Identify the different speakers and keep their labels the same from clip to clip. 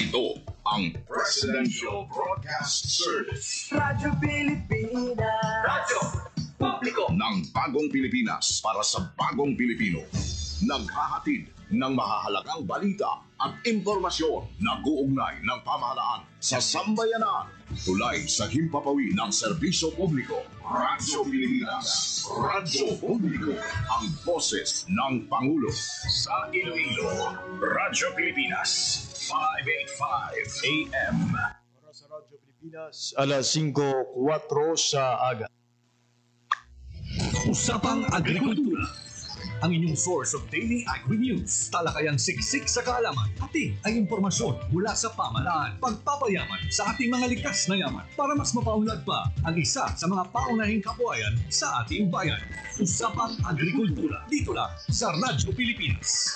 Speaker 1: Ito ang Presidential Broadcast Service.
Speaker 2: Radyo Pilipinas.
Speaker 1: Radyo Publiko ng Bagong Pilipinas para sa Bagong Pilipino. Naghahatid ng mahahalagang balita at impormasyon na guugnay ng pamahalaan sa sambayanan. Tulay sa himpapawid ng serbisyo publiko. Radyo Pilipinas. Radyo Publiko. Ang boses ng Pangulo. Sa Iloilo, Radyo Pilipinas. 585 AM.
Speaker 3: Para sa Radyo Pilipinas, alas 5:04 sa aga.
Speaker 4: Usapang Agrikultura. Ang inyong source of daily agri-news. Talakayang siksik sa kaalaman. Ating ay impormasyon mula sa pamahalaan. Pagpapayaman sa ating mga likas na yaman para mas mapaunlad pa ang isa sa mga paunahing kabuhayan sa ating bayan. Usapang Agrikultura. Dito lang sa Radyo Pilipinas.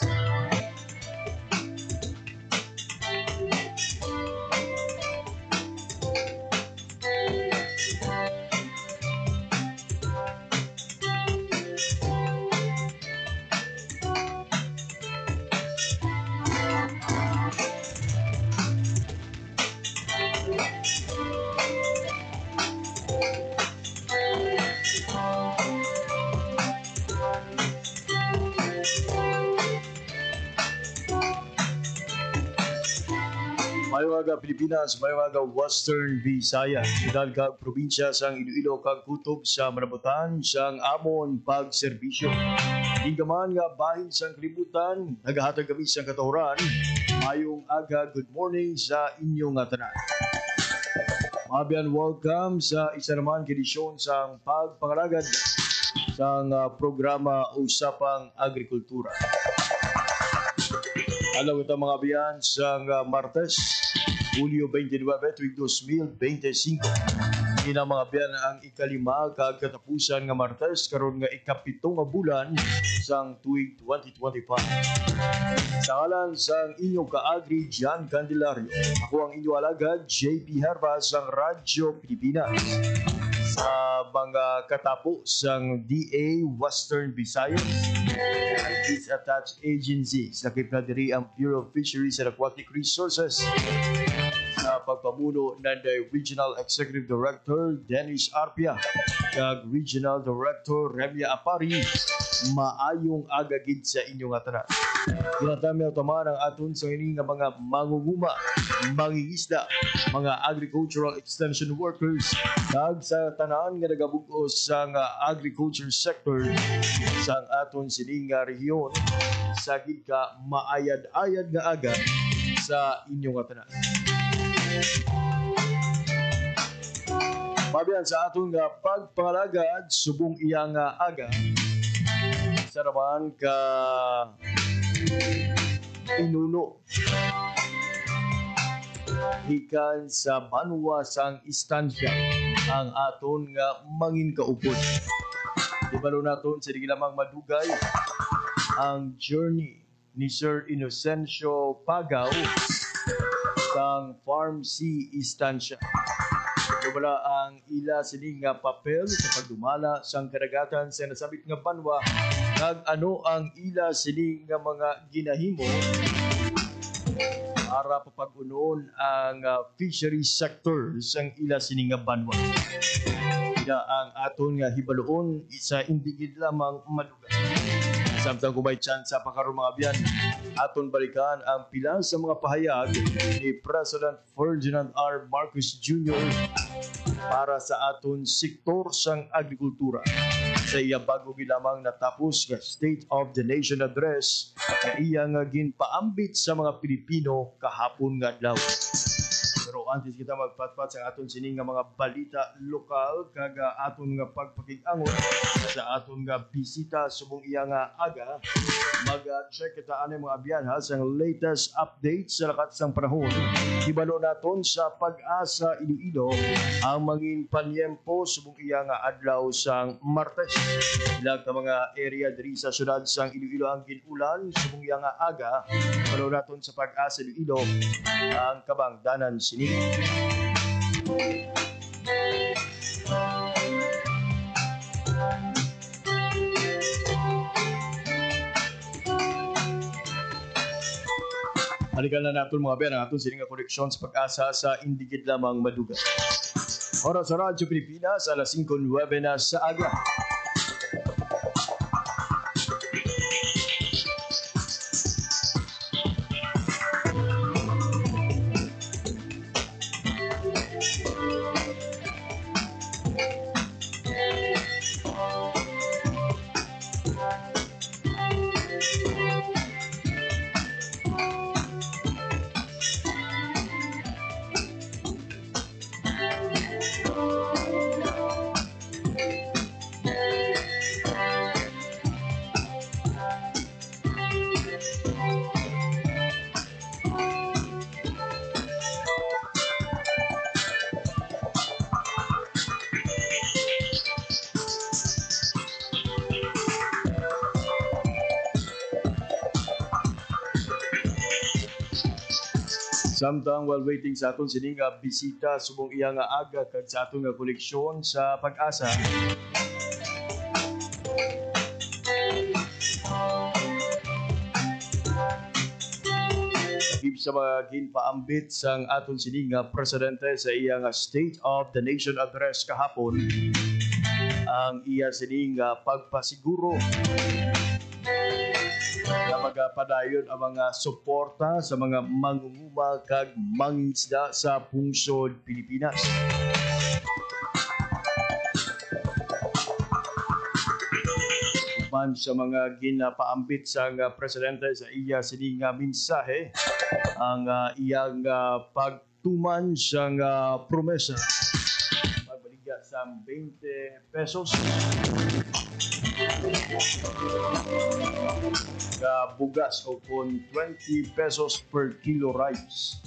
Speaker 3: Maywaga Pilipinas, maywaga Western Visayas, siyudad kag probinsya sang Iloilo kag kutob sa manabutan sang amon pagserbisyo. Hinggaman nga bahin sang kalibutan, nagahatag kami sang katuhuran. Mayong aga, good morning sa inyong tanan. Mabiyan, welcome sa isa naman edisyon sang pagpangalagad sang programa Usapang Agrikultura. Alam ito mga biyan sang Martes, Hulyo 29, tuwing 2025. Ina mga biyan ang ikalima kagkatapusan nga Martes, karon nga ikapitong nga bulan sang tuwing 2025. Sa ngalan sang inyong kaagri John Candelario, ako ang inyong alagad JP Hervas sang Radyo Pilipinas. Sa mga katapo sang DA Western Visayas and its attached agencies, nakip na diri ang Bureau of Fisheries and Aquatic Resources sa pagpamuno ng Regional Executive Director Dennis Arpia kag Regional Director Remia Apari. Maayong agagid sa inyong atanan. Ginatami automan ang aton sa ini nga mga mangunguma, mangingisda, mga agricultural extension workers kag sa tanan nga nagabug-os sa agriculture sector sa aton sining nga rehiyon. Sagid ka maayad-ayad nga aga sa inyong atanan. Mabiyan sa aton nga pagpangalagad subong iya nga aga. Sa naman ka inuno hikan sa banwa sang istansya ang aton nga mangin kaupod. Di balo naton sa di lamang madugay ang journey ni Sir Inocencio Pagaw sang Farm C Istansya. Wala ang ila sining nga papel sa pagdumala sang kadagatan sa nasabit nga banwa kag ano ang ila sining nga mga ginahimo para papag-unon ang fishery sector sang ila sining nga banwa. Ila ang aton nga hibaluon isa indigid lamang madugay. Samtang kung may chance sa pakaroon mga biyan, aton balikan ang pila sa mga pahayag ni President Ferdinand R. Marcos Jr. para sa aton sektor sang agrikultura. Sa iya bago gilamang natapos nga State of the Nation address na iya nga ginpaambit sa mga Pilipino kahapon nga adlaw. Pero antes kita magpatpat sa aton sining nga mga balita lokal kag aton nga pagpakig-angon sa aton nga bisita subong iya nga aga, mag-check kita ani mga biyanha sa latest update sa lakat sang panahon. Ibalo naton sa Pag-asa Iloilo ang mangin panyempo subong iya nga adlaw sang Martes. Ilang ka mga area diri sa syudad sang Iloilo ang ginulan subong iya nga aga. Ibalo naton sa Pag-asa Iloilo ang kabangdanan sini. Halikan na natin mga biyan ang atong sininga koneksyon sa pag-asa sa indigid lamang maduga. Oras sa Radyo Pilipinas, alas 5:09 na sa aga. Samtang while waiting sa aton sininga bisita subong iya nga aga kag sa aton nga koleksyon sa pag-asa. Give sa mga ginpaambit sang aton sininga presidente sa iya nga State of the Nation address kahapon ang iya sininga pagpasiguro na magapadayon ang mga suporta sa mga mangunguma kag mangingisda sa pungsod Pilipinas. Man sa mga ginapaambit sa presidente sa iya sininga mensahe ang iyang pagtuman sa promesa pagbaligya sa 20 pesos bugas o kung 20 pesos per kilo rice.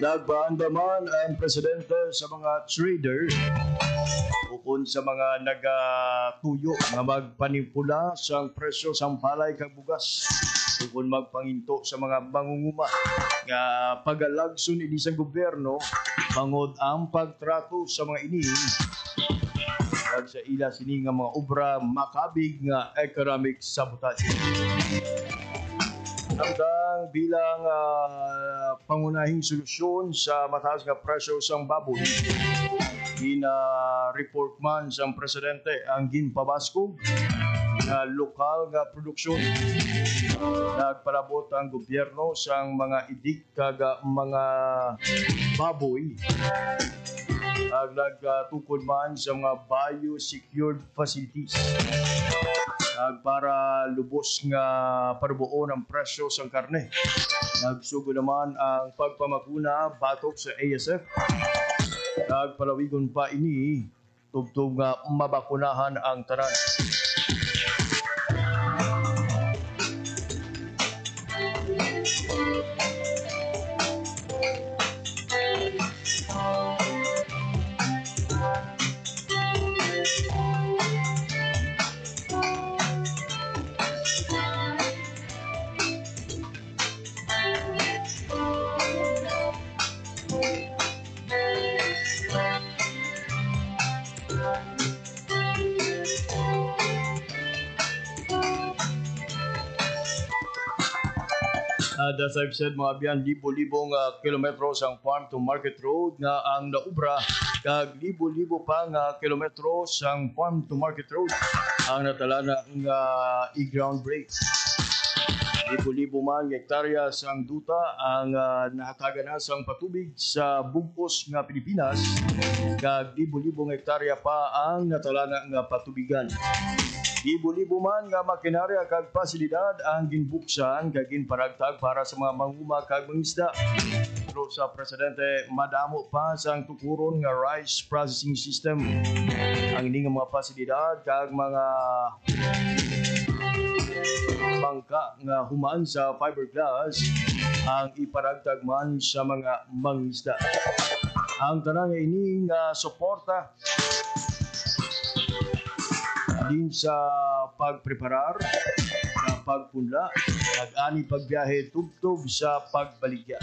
Speaker 3: Nagbaandaman ang presidente sa mga trader ukon sa mga nagatuyo nga magpanipula sa presyo sa palay kag bugas ukon magpanginto sa mga mangunguma nga pagalagson ini sa gobyerno bangod ang pagtrato sa mga ini ag sa ila sini nga mga obra makabig nga economic sabotage. Hanggang bilang pangunahing solusyon sa mataas nga presyo sa baboy, report man sa presidente ang ginpabaskog na lokal nga produksyon. Nagpalabot ang gobyerno sa mga idik kag mga baboy ag nagtukod man sa mga biosecured facilities para lubos nga parbuon ang presyo sa karne. Nagsugo naman ang pagpamakuna batok sa ASF. Nagpalawigon pa ini tugtog nga mabakunahan ang tanan. As I've said, mga biyan, libo-libong kilometro ang farm to market road nga ang naubra kag libo-libo pa nga kilometro ang farm to market road ang natalana nga i-groundbreak. Libo-libo man hektarya sang duta ang nakakaganas ang patubig sa bugos nga Pilipinas, kag libo-libong hektarya pa ang natalana nga patubigan. Libo-libo man nga makinarya kag pasilidad ang ginbuksan kag ginparagtag para sa mga manguma kag mangisda. Pero sa Presidente, madamo pa sang tukuron nga rice processing system. Ang ini nga mga pasilidad kag mga bangka nga humaan sa fiberglass ang iparagtag man sa mga mangisda. Ang tanan nga ini nga suporta din sa pagpreparar, sa pagpunla, nag-ani pagbiyahe tubtob sa pagbaligya.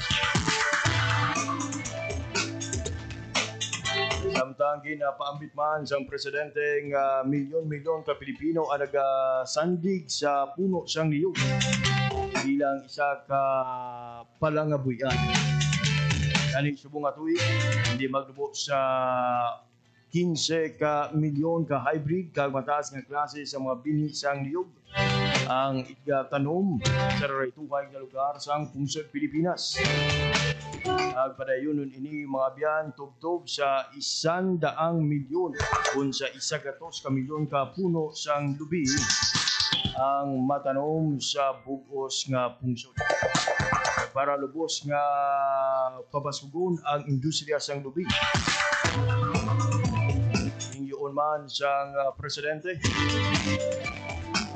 Speaker 3: Samtang ginapaambit man sa Presidente nga milyon-milyon ka Pilipino ang nagasandig sa puno sang niyog bilang isa ka palangabuyan. Kani subong nga tuig, hindi magdubo sa 15 ka milyon ka hybrid kag mataas nga klase sa mga binhi sang niyog ang igatanom sa rarituhay nga lugar sang pungsod Pilipinas. Padayon ini mga biyan tubtob sa 100 milyon kung sa 100 ka milyon ka puno sang lubi ang matanom sa bugos nga pungsod. Para lubos nga pabasugon ang industriya sang lubi. Ingyoon man sang Presidente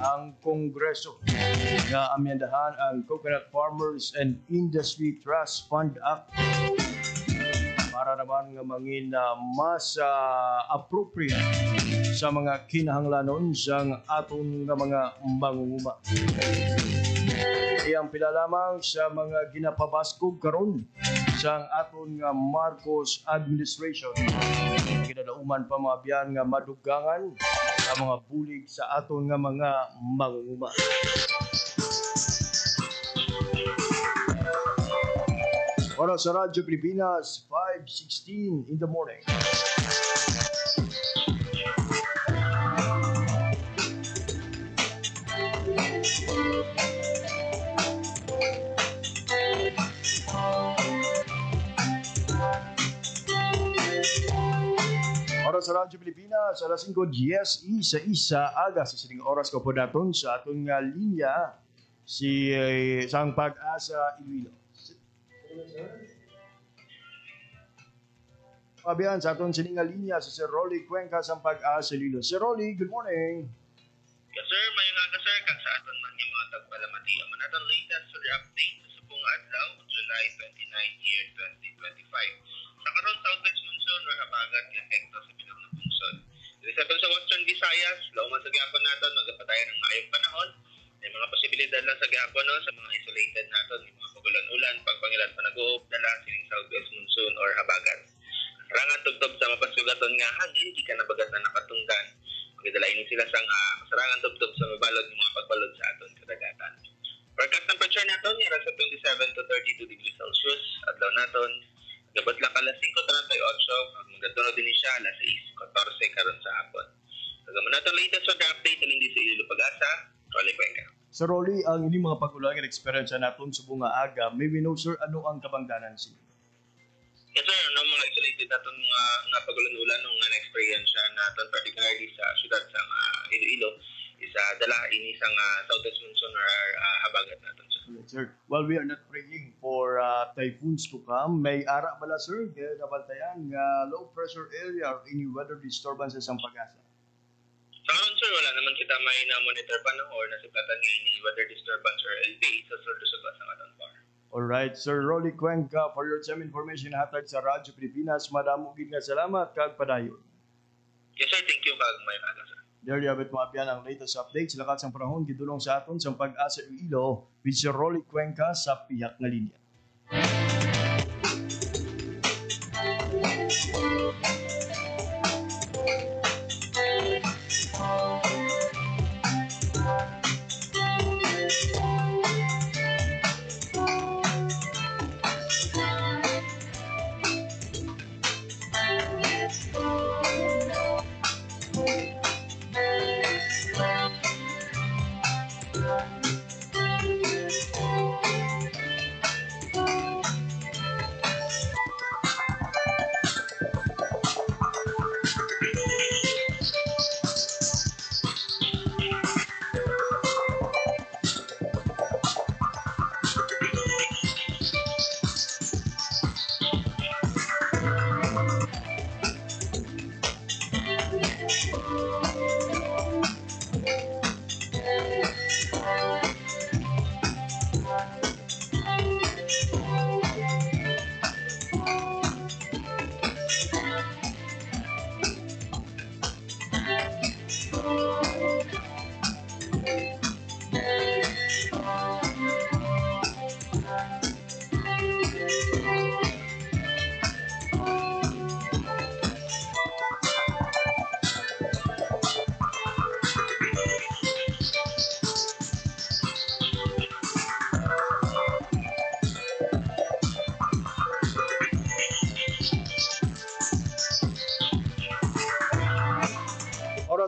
Speaker 3: ang Kongreso nga amyendahan ang Coconut Farmers and Industry Trust Fund Act para naman nga mangin mas appropriate sa mga kinahanglanon sang aton nga mga mangunguma. Iyang pila lamang sa mga ginapabaskog karon sang aton nga Marcos administration. Ginadauman pa mga biyan nga madugangan sa mga bulig sa aton nga mga mangunguma. Oras sa Radyo Pilipinas, 5:16 in the morning. Oras sa Radyo Pilipinas, alas 5:10 sa isa aga sa sining oras ko po naton sa atong linya si sang Pag-asa Iloilo. Pabiyan sa atong sining linya si Sir Rolly Cuenca sang Pag-asa Iloilo. Sir Rolly, good morning.
Speaker 5: Yes sir, may nga sir, kag sa aton man yung mga tagpalamati. Ang manatang latest for the update sa subong adlaw, July 29 year 2025. Sa karon southwest monsoon or habagat nga epekto sa bilog ng pungsod. Dito sa sa Western Visayas, lauman sa gihapon naton magpatayan ng maayong panahon. May mga posibilidad lang sa gihapon no, sa mga isolated naton, yung mga pagulan-ulan, pagpangilan pa nag-uop dala sining southwest monsoon or habagat. Sarangan tugtob sa mapasugaton nga hangin, di ka nabagat na nakatunggan. Magdalainin sila sa sarangan tugtob sa mabalod ng mga pagbalod sa aton kadagatan. Forecast temperature naton nira sa 27 to 32 degrees Celsius. Adlaw naton gabot lang alas 5:38, magdadunod din siya alas 6:14 karon sa hapon. Kagaman naton latest sa update alin di sa Iloilo Pag-asa, Rolly Cuenca.
Speaker 3: Sir Rolly, ang ini mga pag-ulang at experience naton sa bunga aga, may we know sir, ano ang kabangdanan siya?
Speaker 5: Yes sir, ano mga isolated naton nga pagulan-ulan nung na-experience naton particularly sa syudad sa Iloilo isa dala ini sa southwest monsoon or habagat naton sir.
Speaker 3: Yes, sir. Well, we are not praying for typhoons to come. May ara bala sir, kaya nabantayan nga low pressure area or any weather disturbances ang Pag-asa.
Speaker 5: Sa karon sir, wala naman kita may na-monitor pa no or nasiplatan nga ini weather disturbance or LP sa Sordo-Sugba sa aton par.
Speaker 3: Alright, Sir Rolly Cuenca, for your time information hatag sa Radyo Pilipinas, madamo gid nga salamat kag padayon.
Speaker 5: Yes sir, thank you kag may aga sir.
Speaker 3: There you have it mga biyan ang latest updates sa lakas ng panahon gidulong sa aton sa Pag-asa Iloilo with Sir Rolly Cuenca sa piyak nga linya.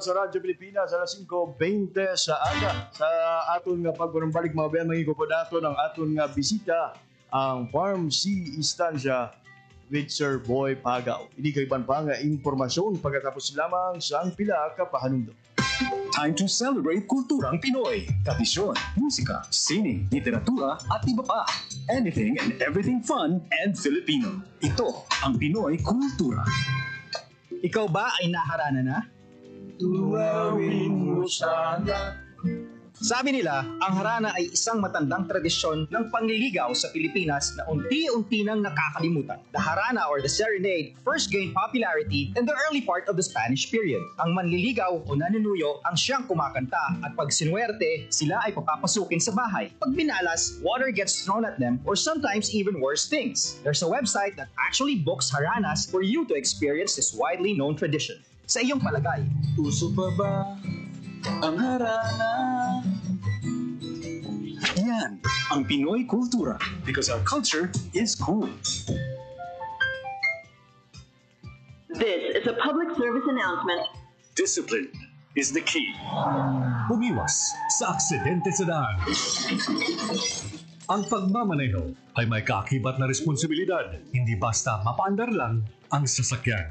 Speaker 3: sa Radyo Pilipinas, alas 5:20 sa aga. Sa aton nga pagbalik mga bayan, magiging po nato ng aton nga bisita ang Farm C Estancia with Sir Boy Pagaw. Hindi kay ban pa nga impormasyon pagkatapos lamang sa ang pila ka pahanundo.
Speaker 4: Time to celebrate kulturang Pinoy. Tradisyon, musika, sining, literatura at iba pa. Anything and everything fun and Filipino. Ito ang Pinoy Kultura.
Speaker 6: Ikaw ba ay naharana na?
Speaker 2: Tuwawin mo sana.
Speaker 6: Sabi nila, ang harana ay isang matandang tradisyon ng panliligaw sa Pilipinas na unti-unti nang nakakalimutan. The harana or the serenade first gained popularity in the early part of the Spanish period. Ang manliligaw o nanunuyo ang siyang kumakanta at pag sinuwerte, sila ay papapasukin sa bahay. Pag binalas, water gets thrown at them or sometimes even worse things. There's a website that actually books haranas for you to experience this widely known tradition. Sa iyong palagay,
Speaker 2: Uso pa ba ang harana?
Speaker 4: Yan ang Pinoy Kultura because our culture is cool.
Speaker 7: This is a public service announcement.
Speaker 4: Discipline is the key. Umiwas sa aksidente sa daan. Ang pagmamaneho ay may kaakibat na responsibilidad. Hindi basta mapaandar lang ang sasakyan.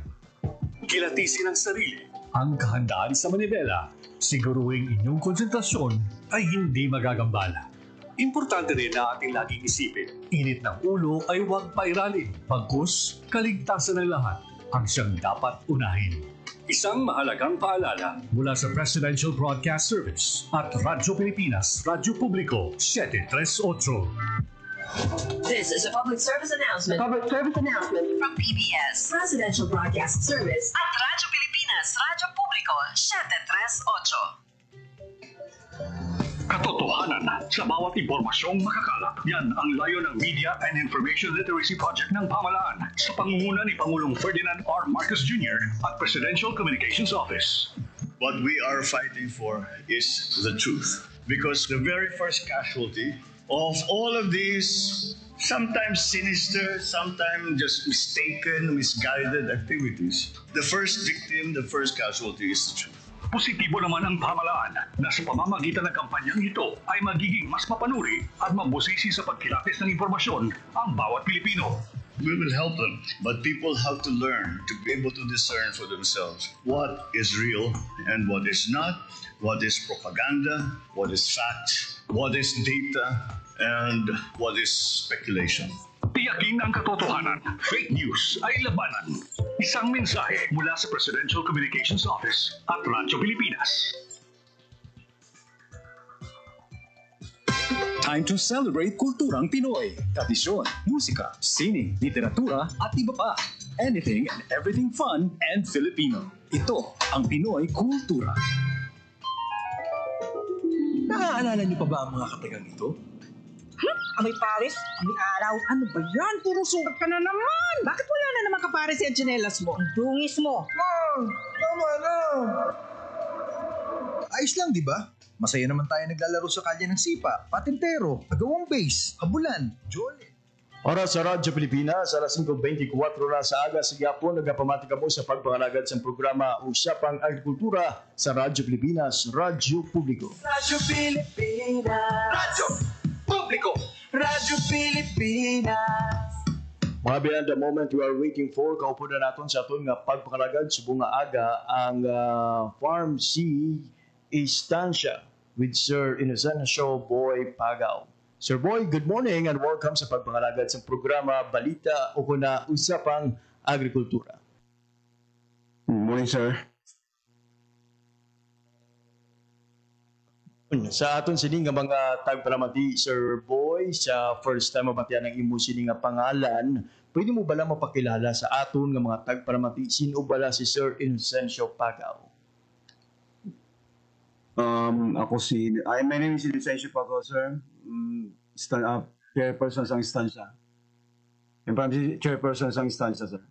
Speaker 4: Kilatisin ang sarili. Ang kahandaan sa manibela. Siguruhing inyong konsentrasyon ay hindi magagambala. Importante rin na ating laging isipin. Init ng ulo ay huwag pairalin. Pagkus, kaligtasan ng lahat ang siyang dapat unahin. Isang mahalagang paalala mula sa Presidential Broadcast Service at Radyo Pilipinas, Radyo Publiko, 738.
Speaker 7: This is a public service announcement. Public service announcement from PBS, Presidential Broadcast Service at Radyo Pilipinas, Radyo Publiko, 738.
Speaker 4: Katotohanan sa bawat impormasyong makakalat. Yan ang layo ng Media and Information Literacy Project ng pamahalaan sa pangunguna ni Pangulong Ferdinand R. Marcos Jr. at Presidential Communications Office.
Speaker 8: What we are fighting for is the truth. Because the very first casualty of all of these sometimes sinister, sometimes just mistaken, misguided activities, the first victim, the first casualty is the truth.
Speaker 4: Positibo naman ang pamahalaan na sa pamamagitan ng kampanyang ito ay magiging mas mapanuri at mabusisi sa pagkilatis ng impormasyon ang bawat Pilipino.
Speaker 8: We will help them, but people have to learn to be able to discern for themselves what is real and what is not, what is propaganda, what is fact, what is data, and what is speculation.
Speaker 4: Tiyakin ang katotohanan. Fake news ay labanan. Isang mensahe mula sa Presidential Communications Office at Radyo Pilipinas. Time to celebrate kulturang Pinoy. Tradisyon, musika, sining, literatura at iba pa. Anything and everything fun and Filipino. Ito ang Pinoy Kultura.
Speaker 2: Naaalala niyo pa ba ang mga katagang ito?
Speaker 9: Amay pares, amay araw. Ano ba yan? Puro sugat ka na naman. Bakit wala na naman kapares yung tsinelas mo? Ang dungis mo.
Speaker 2: Tama na! Ayos lang, di ba? Masaya naman tayo naglalaro sa kalye ng sipa, patintero, agawang base, abulan, jolly.
Speaker 3: Oras sa Radyo Pilipinas, alas 5:24 na sa aga. Sige po, nagapamati ka mo sa pagpangalagad sa programa Usapang Agrikultura sa Radyo Pilipinas, Radyo Publiko.
Speaker 2: Radyo Pilipinas! Radyo Publiko! Radyo Pilipinas!
Speaker 3: Mga beyond the moment we are waiting for, kaupo na natin sa aton nga pagpangalagad sa bunga aga ang Farm C Estancia with Sir Inocencio Boy Pagaw. Sir Boy, good morning and welcome sa pagpangalagad sa programa Balita o Kuna Usapang Agrikultura.
Speaker 10: Good morning, sir.
Speaker 3: Sa aton sining nga mga tagpalamati, Sir Boy, sa first time mabatian ng imo sining nga pangalan, pwede mo bala mapakilala sa aton nga mga tagpalamati sino bala si Sir Inocencio Pagaw?
Speaker 10: My name is Inocencio Pagaw, sir. Chairperson sa instansya. Chairperson sa instansya, sir.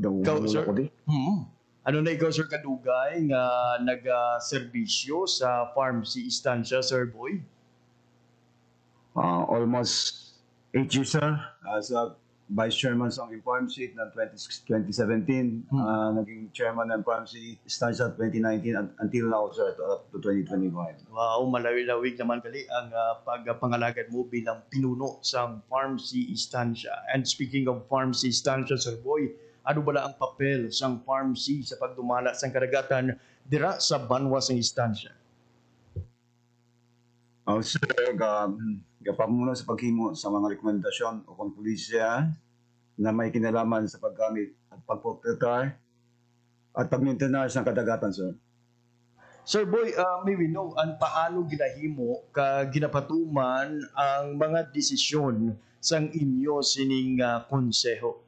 Speaker 3: Ikaw, sir? Ano na ikaw, Sir Kadugay, nga nag-serbisyo sa Farm C Estancia, Sir Boy?
Speaker 10: Almost 8 years, sir. As a Vice Chairman sa Inform Seat ng 2017. Naging Chairman ng Inform Seat Estancia 2019 until now, sir, up to 2025.
Speaker 3: Wow, malawig-lawig naman kali ang pagpangalagad mo bilang pinuno sa Farm C Estancia. And speaking of Farm C Estancia, Sir Boy, ano bala ang papel sa Farm C sa pagdumala sa kadagatan dira sa Banwa sa Estancia?
Speaker 10: Sir, gapamuno sa paghimo sa mga rekomendasyon o konpulisya na may kinalaman sa paggamit at pagprotektar at pagmaintenar sa kadagatan, sir.
Speaker 3: Sir Boy, may we know ang paano ginahimo ka ginapatuman ang mga desisyon sang inyo sining konseho?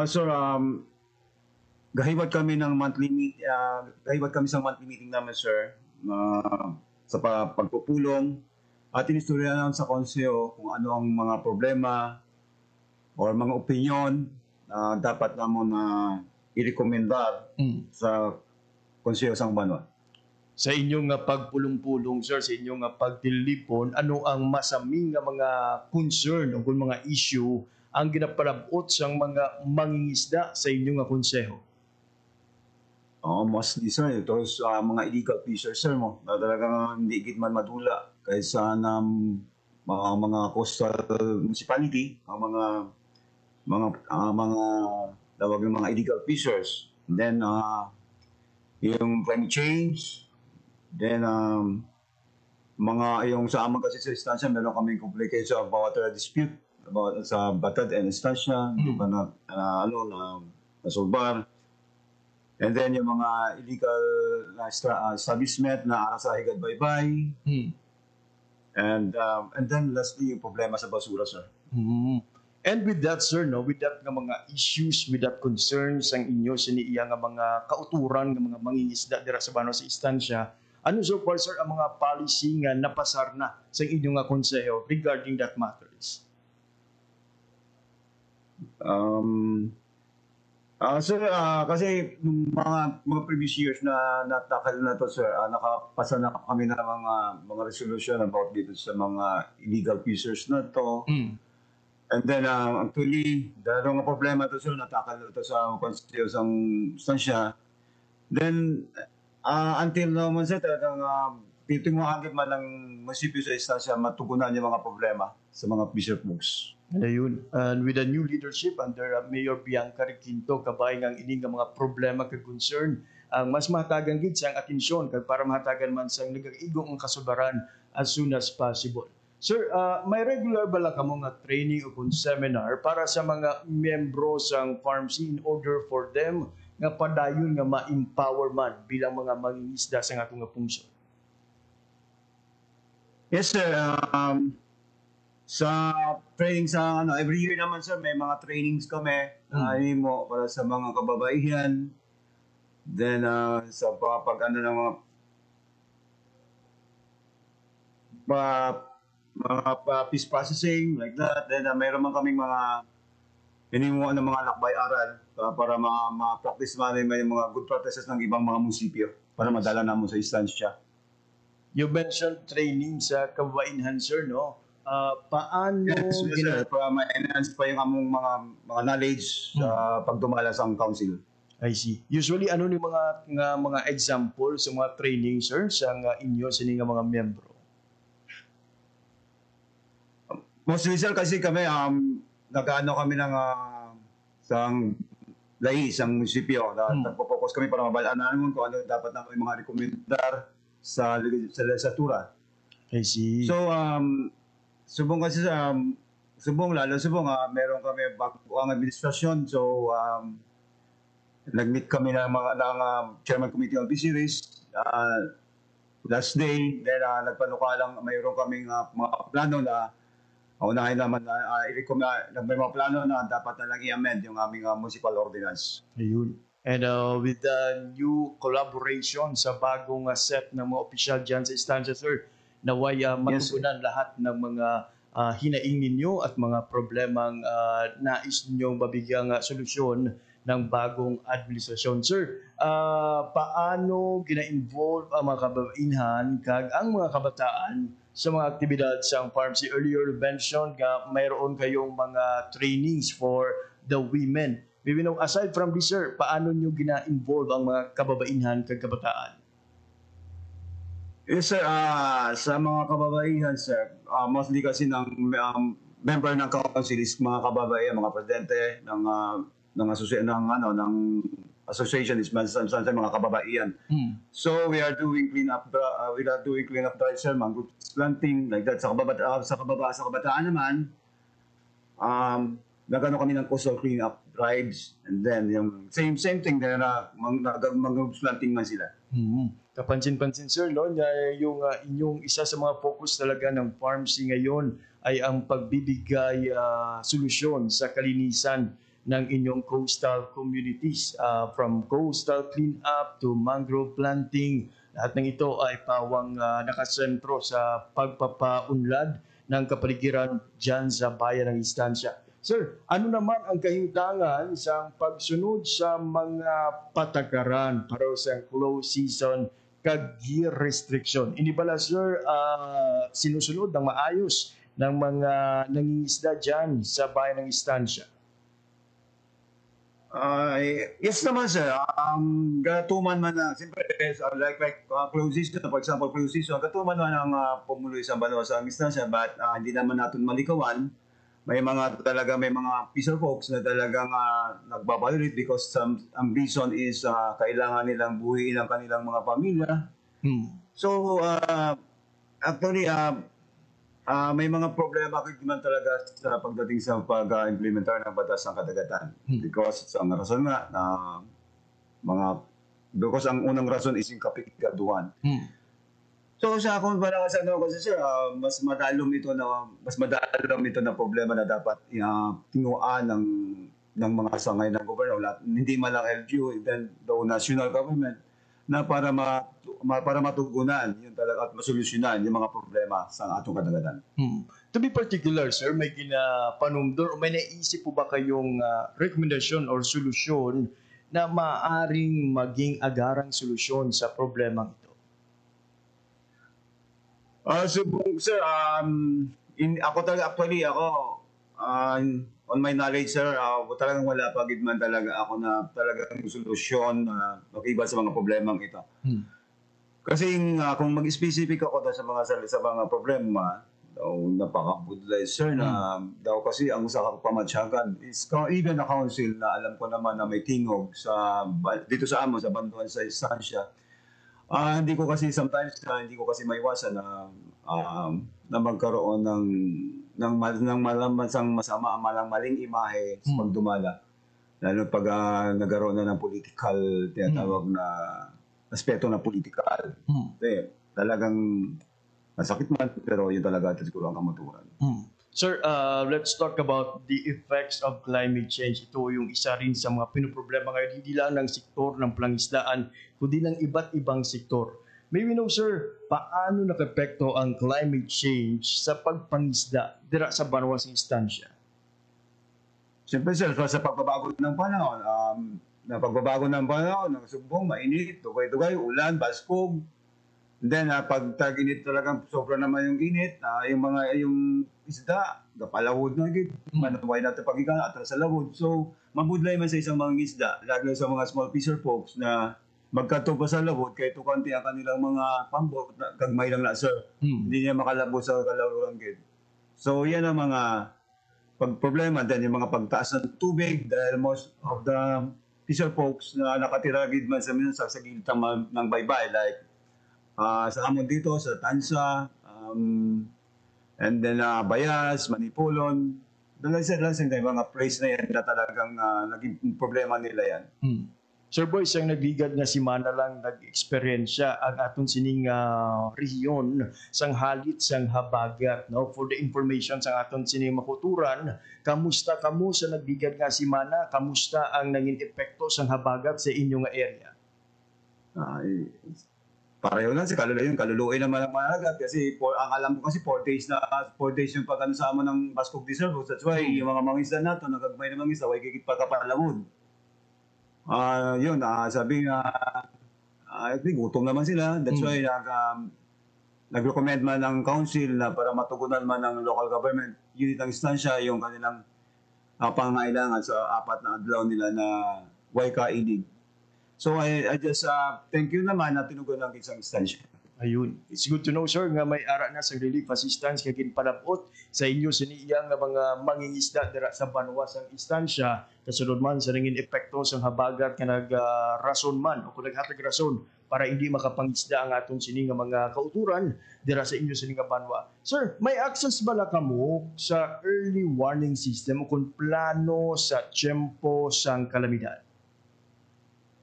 Speaker 10: Sir, gahiwat kami ng gahiwat kami sa monthly meeting namin, sir, sa pagpupulong at inistoryahan sa konseho kung ano ang mga problema o mga opinion na dapat namon na i-rekomendar sa konseho sang Banwa.
Speaker 3: Sa inyong pagpulong-pulong, sir, sa inyong pagtilipon, ano ang masaming mga concern o kung mga issue ang ginapalabot sang mga mangingisda sa inyong konseho?
Speaker 10: Mostly, sir, ito sa mga illegal fishers, sir, mo, na talagang hindi gid man madula kaysa mga coastal municipality, ang mga tawag ng mga illegal fishers. And then, yung climate change, then, yung sa amang kasi sa Estancia, meron kaming complication about water dispute, about sa Batad and Estancia, di ba na nasolbar. And then yung mga illegal establishment na ara sa Higad Baybay. And then lastly, yung problema sa basura, sir.
Speaker 3: And with that, sir, with that nga mga issues, with that concerns ang inyo siniiya nga mga kauturan nga mga mangingisda dira sa Banwa sa Estancia, ano so far, sir, ang mga policy nga napasar na sa inyong konseho regarding that matters?
Speaker 10: Sir, kasi nung mga previous years na natakal na to, sir, nakapasa na kami na mga resolution about dito sa mga illegal fishers na to. And then, actually, dahil nga problema to, sir, natakal na to sa konseho sang Estancia. Then, until now man, sir, talagang titingwagin man ng munisipyo sa Estancia matugunan yung mga problema sa mga fisher folks.
Speaker 3: Ayun. And with the new leadership under Mayor Bianca Requinto, kabay ng ining mga problema kag concern, ang mas mahatagan gid sang atensyon kag para mahatagan man sang nagaigo ang kasularan as soon as possible. Sir, may regular bala kamo nga training o seminar para sa mga miyembro sang Farm C in order for them nga padayon nga ma-empower man bilang mga mangingisda sa atong pungsod?
Speaker 10: Yes, sir. Sa training sa every year naman, sir, may mga trainings kami mo para sa mga kababaihan. Then sa pag ng mga fish processing like that. Then mayroon man kaming mga hinimuan ng mga lakbay-aral para ma-practice man yung mga good practices ng ibang mga munisipyo para madala namon sa Estancia.
Speaker 3: You mentioned training sa kababainhan, sir, no? Paano
Speaker 10: yes, sir, para ma-enhance pa yung among mga knowledge sa pagdumala sa council.
Speaker 3: I see. Usually, ano ni mga example sa mga training, sir, sa inyo, sa mga miyembro?
Speaker 10: Mostly, sir, kasi kami, nag-ano kami ng sang isang munisipyo. Nagpo-focus kami para mabalaan namin kung ano dapat namin mga rekomendar sa legislatura.
Speaker 3: I see.
Speaker 10: So, subong kasi meron kami bago ang administrasyon. So, nag-meet kami ng Chairman Committee on Fisheries last day. Then, nagpanukalang mayroon kaming mga plano na unahin naman may mga plano na dapat na lang i-amend yung aming municipal ordinance.
Speaker 3: Ayun. And with the new collaboration sa bagong set ng mga opisyal dyan sa Estancia, sir, naway matugunan lahat ng mga hinaing ninyo at mga problemang nais ninyong mabigyang solusyon ng bagong administrasyon. Sir, paano gina-involve ang mga kababaihan kag ang mga kabataan sa mga aktibidad sa pharmacy? Earlier mentioned nga mayroon kayong mga trainings for the women. Maybe now, aside from this, sir, paano nyo gina-involve ang mga kababaihan kag kabataan?
Speaker 10: Yes, sir. Sa mga kababaihan, sir, mostly kasi ng member ng council is mga kababaihan, mga presidente ng association is mga kababaihan. So we are doing cleanup drive, sir, mga group planting like that. Sa kabataan naman, nagano kami ng coastal cleanup drives, and then yung same thing na mga planting man sila.
Speaker 3: Kapansin-pansin, sir, no, na yung inyong isa sa mga focus talaga ng pharmacy ngayon ay ang pagbibigay solusyon sa kalinisan ng inyong coastal communities, from coastal cleanup to mangrove planting. Lahat ng ito ay pawang nakasentro sa pagpapaunlad ng kapaligiran dyan sa bayan ng Estancia. Sir, ano naman ang kahintangan sa pagsunod sa mga patakaran para sa close season kag year restriction? Hindi bala, sir, sinusunod ng maayos ng mga nangingisda dyan sa bayan ng Estancia?
Speaker 10: Yes naman, sir. Gatuman man na, siyempre, like close season, for example, close season, gatuman man ang pumuloy sa banwa sa Estancia, but hindi naman natin malikawan. May mga fisher folks na talagang nagbabiolate because ang reason is kailangan nilang buhiin ang kanilang mga pamilya. So, actually, may mga problema man talaga sa pagdating sa pag-implementar ng batas ng kadagatan. Because ang rason nga, because ang unang rason is yung kapikaduhan. So sa akong parang kasi sir, mas madalom ito na problema na dapat tinuan ng mga sangay ng gobyerno, hindi man lang LGU, then the national government, na para matugunan yun talaga at masolusyonan yung mga problema sa atong kadagatan.
Speaker 3: To be particular, sir, may ginapanumdor o may naisip po ba kayong rekomendasyon or solusyon na maaring maging agarang solusyon sa problema ito?
Speaker 10: Sir, ako talaga, actually, on my knowledge, sir, talagang wala pa gidman talaga ako na talagang solusyon na mag-iba sa mga problemang ito. Kasi kung mag-specific ako sa mga problema, napaka-budlay, sir, na daw kasi ang usa ka pamatsyagan is even na council na alam ko naman na may tingog dito sa amon, sa Banduan, sa Estancia. Hindi ko kasi maiwasan na magkaroon ng maling imahe sa pagdumala. Lalo pag nagkaroon na ng political, tinatawag na aspeto na political. Talagang masakit man, pero yun talaga siguro ang kamaturan.
Speaker 3: Sir, let's talk about the effects of climate change. Ito yung isa rin sa mga pinoproblema ngayon, hindi lang ng sektor ng pangisdaan, kundi ng iba't ibang sektor. May we know, sir, paano nakapekto ang climate change sa pagpangisda dira sa Banwa sa Estancia?
Speaker 10: Siyempre, sir, sa pagbabago ng panahon, ng sumbong, mainit, tugay-tugay, ulan, baskog. Then, pag tag-init talagang sobra naman yung init, yung isda, kapalawod na agad. Manaway natin pagigan, atras sa lawod. So, mabudlay man sa isang mga isda, lalo sa mga small fisher folks na magkatupa sa lawod, kahit tukanti ang kanilang mga pambot, kagmay lang na, sir. Hindi niya makalabo sa kalawuran agad. So, yan ang mga problema. Then, yung mga pagtaas ng tubig, dahil most of the fisher folks na nakatira agad man sa gilid ng baybay, like sa amon dito, sa Tansa, and then Bayas, Manipulon, dalasing mga place na yan na talagang naging problema nila yan.
Speaker 3: Sir Boy, sang nagligad nga si Mana lang nag-eksperyensya ang aton sining rehiyon sang halit sang habagat, no? For the information sang aton sining makuturan, kamusta kamo sa nagligad nga si Mana? Kamusta ang nangin epekto sang habagat sa inyong area?
Speaker 10: Pareho lang si kaluluoy naman ang managat kasi ang alam ko kasi 4 days yung pagkano sa amon ng Baskog Reserve. That's why yung mga mangisda nato nagagmay na mangisda way gigit pa kapalawod. Yun, sabi nga, I think gutom naman sila. That's why nag-recommend man ng council na para matugunan man ng local government unit ng instansya yung kanilang pangangailangan sa 4 na adlaw nila na YKED. So I just thank you naman na tinugon ng isang instansya.
Speaker 3: Ayun. It's good to know, sir, nga may ara na sa relief assistance nga ginpalabot sa inyo siniyang nga mga mangingisda dira sa banwas ang instansya kasunod man sa nangin epekto sa habagat nga nag-rason man o kung naghatag rason para hindi makapangisda ang atong sini nga mga kauturan dira sa inyo sini nga banwa. Sir, may access bala kamo sa early warning system o kung plano sa tiyempo sang kalamidad?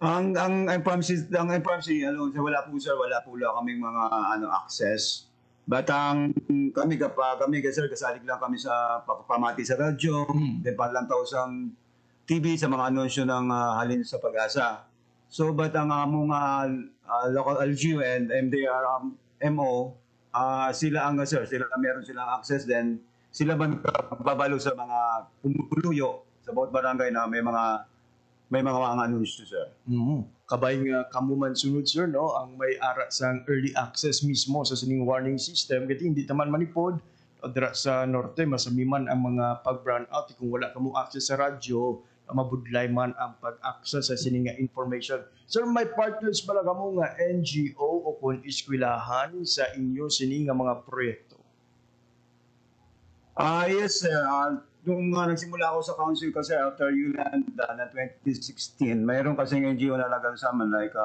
Speaker 10: Ang FRMC, wala po lang kaming mga access. But kami sir, kasalig lang kami sa pamati sa radyo, then palantaw sang TV sa mga anunsyo ng halin sa pag-asa. So but ang among local LGU and MDR MO, sila meron silang access, then sila man babalo sa mga pumuluyo sa bawat barangay na may mga anunsyo, sir.
Speaker 3: Kabay nga kamo man sunod, sir, no? Ang may ara sang early access mismo sa sining warning system kasi hindi taman manipod o dira sa norte masamiman ang mga pag-brown out kung wala kamo access sa radyo mabudlay man ang pag-access sa sining nga information. Sir, may partners bala kamo nga NGO o kung eskwelahan sa inyo sining nga mga proyekto?
Speaker 10: Yes, sir. Nung nagsimula ako sa council kasi after ULAND na 2016, mayroon kasi ng NGO na lagang sa amin like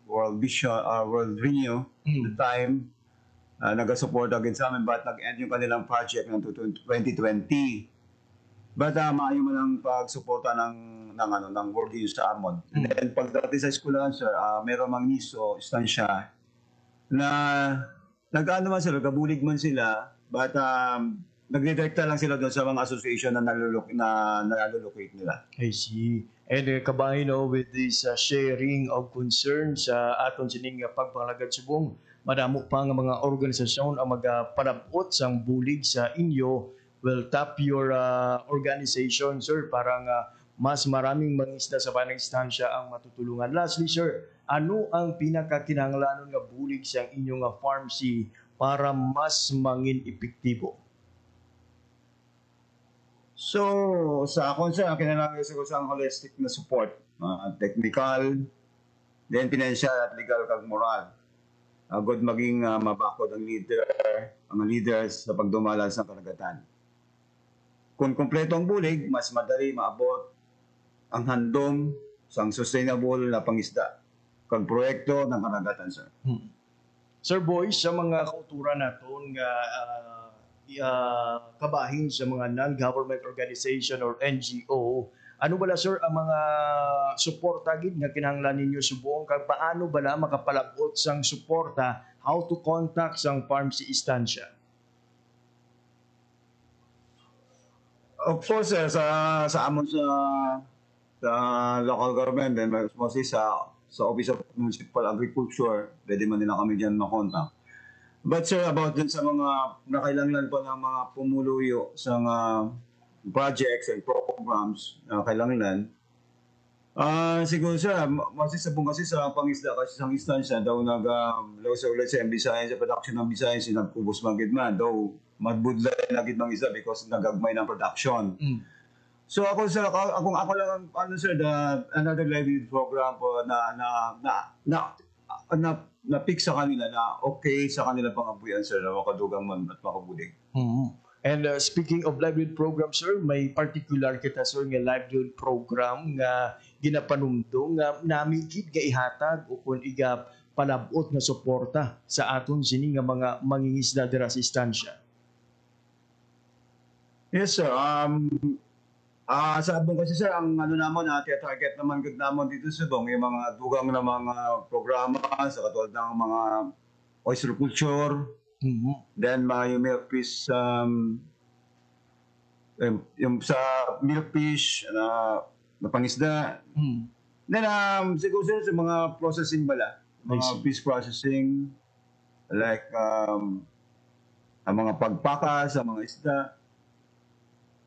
Speaker 10: World Vision, World Renew at the time. Nag-support again sa amin but nag-end yung kanilang project ng 2020. But maayo man ang pagsuporta ng World Renew sa amon. And then pagdating sa eskwelahan, sir, mayroon mang niso, istansya na nag-ano man sila, kabulig man sila but nagdirekta lang sila doon sa mga association na nalolocate nila.
Speaker 3: I see. And kabay with this sharing of concern sa aton sining pagpangalagad subong, madamo pa nga mga organisasyon ang magpalabot sang bulig sa inyo. Well, tap your organization, sir, para nga mas maraming mangisda sa banang instansya ang matutulungan. Lastly, sir, ano ang pinakakinahanglanon nga bulig sa inyong pharmacy para mas mangin epektibo?
Speaker 10: So, sa akon sir, kinahanglan ko sa holistic na support, technical, then financial at legal kag moral. Good maging mabakod ang leaders sa pagdumala sa karagatan. Kung kumpleto ang bulig, mas madali maabot ang handom sa sustainable na pangisda kag proyekto ng karagatan, sir.
Speaker 3: Sir Boy, sa mga kauturan naton nga kabahin sa mga non-government organization or NGO, ano bala sir ang mga suporta gid nga kinahanglan ninyo subong kag paano bala makapalabot sang suporta, how to contact sang pharmacy instansya?
Speaker 10: Of course, sir, sa amon sa local government and mostly sa Office of Municipal Agriculture, pwede man nila kami diyan makontak. But sir, about dun sa mga nakailangan po ng mga pumuluyo sa projects and programs na kailangan, siguro sir, masisabong kasi sa pangisda kasi sa instansya daw law sa ulit sa Bisayas, sa production ng Bisayas, nagkubos magid man, daw magbudlay na gid mang isda because nagagmay ng production. So ako sir, ako lang another livelihood program po na pick sa kanila na okay sa kanila pangabuyan, sir, na makadugang man at makabulig.
Speaker 3: And speaking of livelihood program, sir, may particular kita, sir, nga livelihood program nga ginapanumdong nga namigid nga ihatag o kung iga palabot na suporta sa aton sini nga mga mangingisda dira sa istansya.
Speaker 10: Yes, sir. Sa abong kasi sir, ang namon target naman good namon dito sa Bong, yung mga dugang na mga programa sa katulad ng mga oyster culture, then yung milkfish, yung sa milkfish na pangisda. Then siguro sir, sa mga processing bala, mga fish processing, like ang mga pagpaka sa mga isda.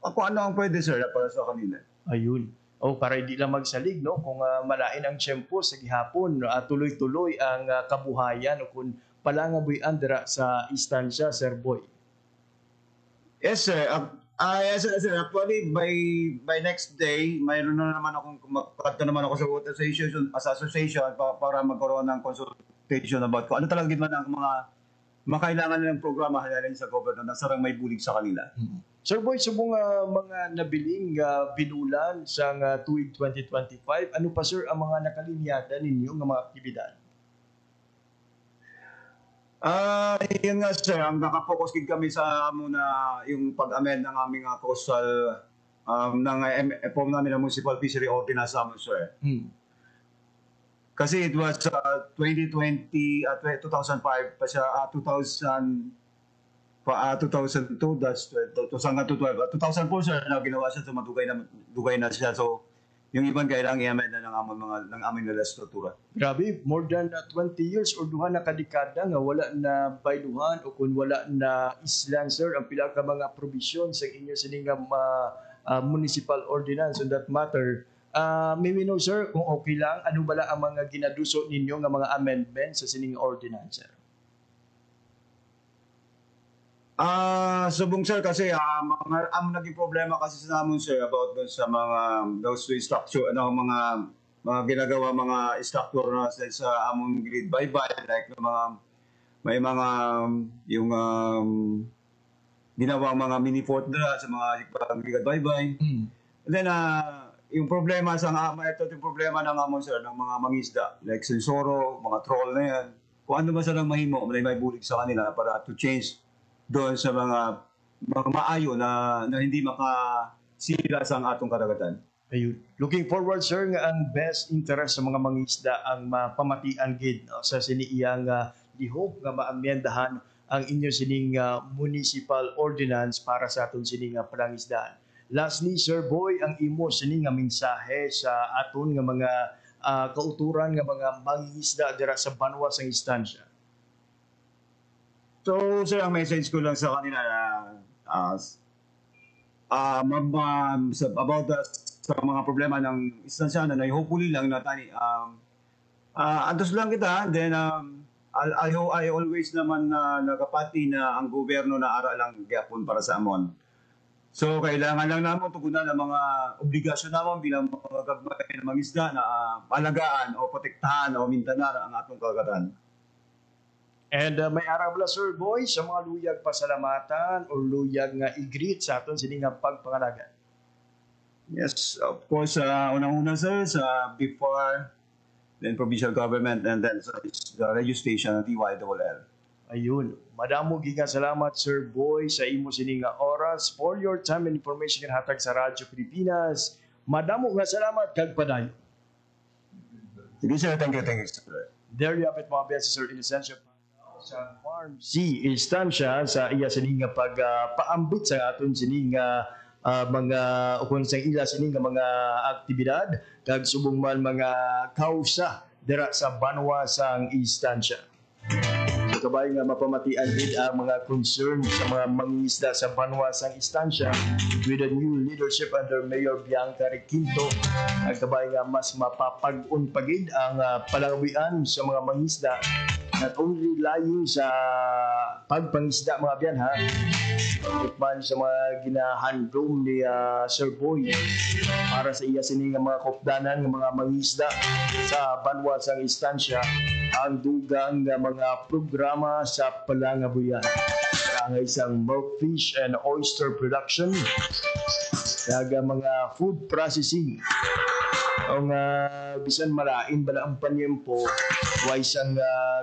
Speaker 10: Ako ano ang pwede, sir, para sa kanila?
Speaker 3: Ayun. O para hindi lang magsalig, no? Kung malain ang tiyempo sa gihapon, tuloy-tuloy ang kabuhayan o kung palangabuyan dira sa istansya, Sir Boy.
Speaker 10: Yes, sir. Yes, sir. Actually, by next day, mayroon na naman akong magkata naman ako sa Water Association para magkaroon ng consultation about kung ano talaga ginawa ng mga makailangan nilang programa halalain sa gobyerno na sarang may bulig sa kanila.
Speaker 3: Sir Boy, subong mga nabiling binulan sa tuig 2025, ano pa sir ang mga nakalinyatan ninyo ng mga aktibidad?
Speaker 10: Yun nga sir, ang nakapokus din kami sa muna yung pag-amend ng aming coastal ng FOM namin ng Municipal Fishery Ordinance namin sir. Kasi it was 2020, 2005 pa siya, 2002, that's 2012. 2004 sir, ginawa siya, so dugay na siya. So, yung ibang kailangan i-amend na ng aming nila struktura.
Speaker 3: Grabe, more than 20 years or duha na kadekada nga wala na bayluhan o kung wala na islan, sir, ang pila ka mga provision sa inyo sining municipal ordinance on that matter. May we know, sir, kung okay lang, ano bala ang mga ginaduso ninyo nga mga amendments sa sining ordinance, sir?
Speaker 10: Subong sir kasi ang naging problema kasi sa namin sir about dun sa mga those structure mga ginagawa mga structure na sa among grid bye-bye like may mga yung ginawa mga mini fort na sa mga grid bye-bye. And then yung problema ito yung problema ng amon sir ng mga mangisda like sensoro, mga troll na yan. Kung ano ba silang mahimo, may bulig sa kanila para to change doon sa mga maayo na hindi makasira sa atong karagatan.
Speaker 3: Ayun. Looking forward, sir, nga ang best interest sa mga mangisda ang mapamatian gid sa siniyang lihok nga maamyendahan ang inyo sining municipal ordinance para sa aton sining palangisdaan. Lastly, Sir Boy, ang imo sining mensahe sa aton nga mga kauturan nga mga mangisda dira sa banwa sang istansya.
Speaker 10: So, sir, ang message ko lang sa kanila about sa mga problema ng istansya na hopefully lang na tani antos lang kita, then I always naman nagapati na ang gobyerno na ara lang gyapon para sa amon. So, kailangan lang naman tugunan ang mga obligasyon naman bilang mga gabay na mangisda na palagaan o protektahan o mintanar ang atong karagatan.
Speaker 3: And may araw bala, Sir Boy, sa mga luyag pasalamatan o luyag nga i-greet sa aton sining nga pagpangalagan.
Speaker 10: Yes, of course, unang-una sir, sa before, then provincial government, and then the radio station, DYLL.
Speaker 3: Ayun. Madamo giga salamat, Sir Boy, sa imo sining nga oras for your time and information nga hatag sa Radyo Pilipinas. Madamo nga salamat kag padayon.
Speaker 10: Sige sir, thank you, sir.
Speaker 3: There you have it, mga biyasa, Sir Inocencio sa Farm C Istansya sa iya sining nga pagpaambit sa aton sining mga ukon sa ila sining nga mga aktibidad kag subong man mga kausa dira sa banwa sang istansya. So kabay nga mapamatian gid ang mga concern sa mga mangingisda sa banwa sang istansya with the new leadership under Mayor Bianca Requinto. Ang kabay nga mas mapapag-un pagid ang palangawian sa mga mangingisda. Not only relying sa pagpangisda mga biyan ha, man sa mga ginahandom ni Sir Boy para sa iya sining mga kopdanan ng mga mangisda sa banwa sang istansya ang dugang nga mga programa sa palangabuyan. Ang isang milkfish and oyster production, mga food processing, ang bisan marain bala ang panyempo way isang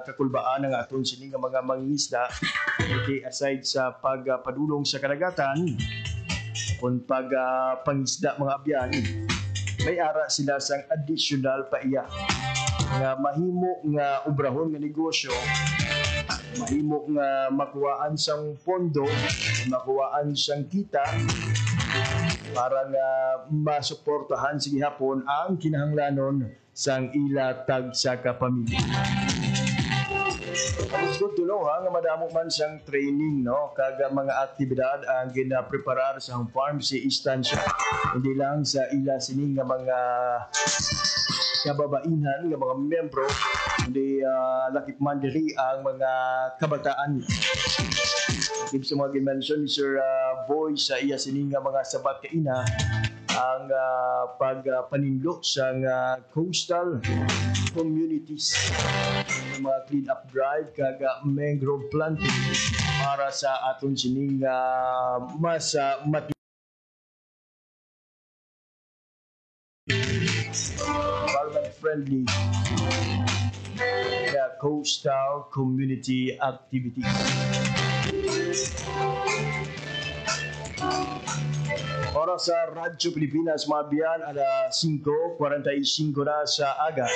Speaker 3: kakulbaan ng aton sining mga mangingisda okay, aside sa pagpadulong sa karagatan kung pangisda mga abyan may ara sila sang additional pa iya nga mahimo nga obrahon nga negosyo, mahimo nga makuhaan sang pondo, makuhaan sang kita para nga masuportahan sa gihapon ang kinahanglanon sang ilatag sa kapamilya. It's good to know nga madamo man siyang training, no? Kaga mga aktibidad ang ginapreparar sa farm si istansya. Hindi lang sa ila sining nga mga kababaihan nga mga membro, hindi lakip man diri ang mga kabataan. Give sa mga gimension ni Sir Boy sa iya sining nga mga sabat kaina ang pagpanindot sa coastal communities, mga clean up drive kaga mangrove planting para sa aton sining mas environment friendly coastal community activities. Oras sa Radyo Pilipinas, mga biyan, alas 5:45 na sa aga.